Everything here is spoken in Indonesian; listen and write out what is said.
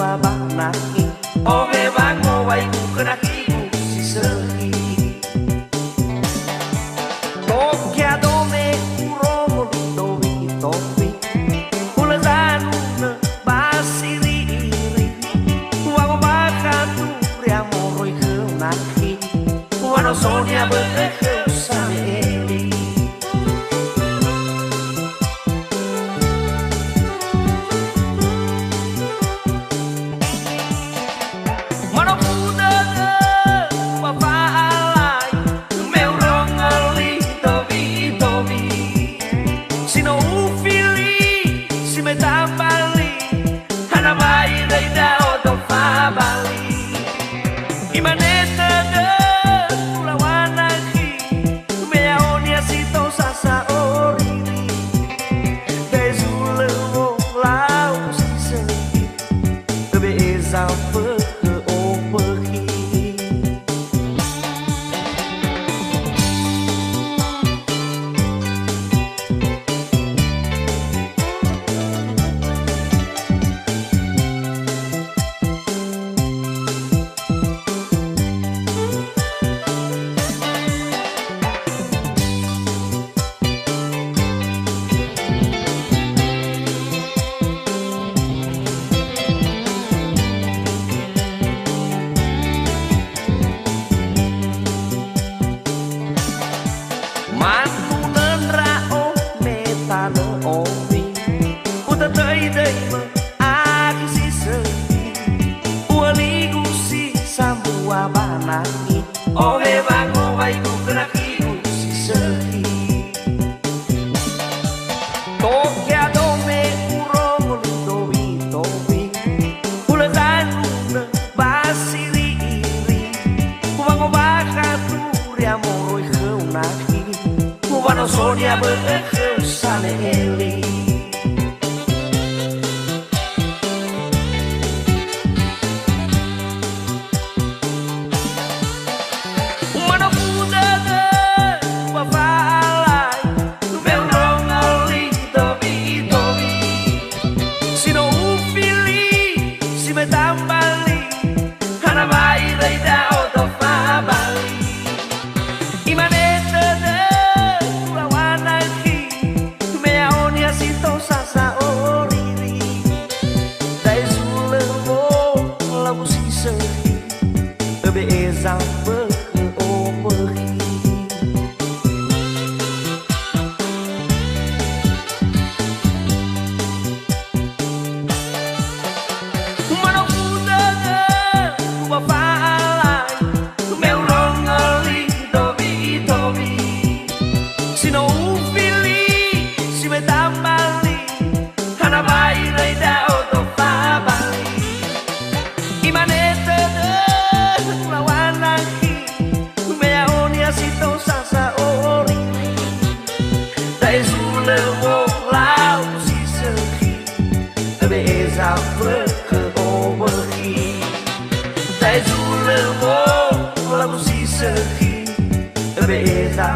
samua banaki oge bango waiku kenakiku si sehi toki adome uromo dovi tovi ulazanu na basiri iri wango bakatu priamo roi kenaki wano sonia berke sameli oge bango waiku kenakiku si sehi toki adome uromo dovi tovi ulazanu na basiri iri wango bakatu riamo roi kenaki wano sonia berke sameli Lagu si sehi beza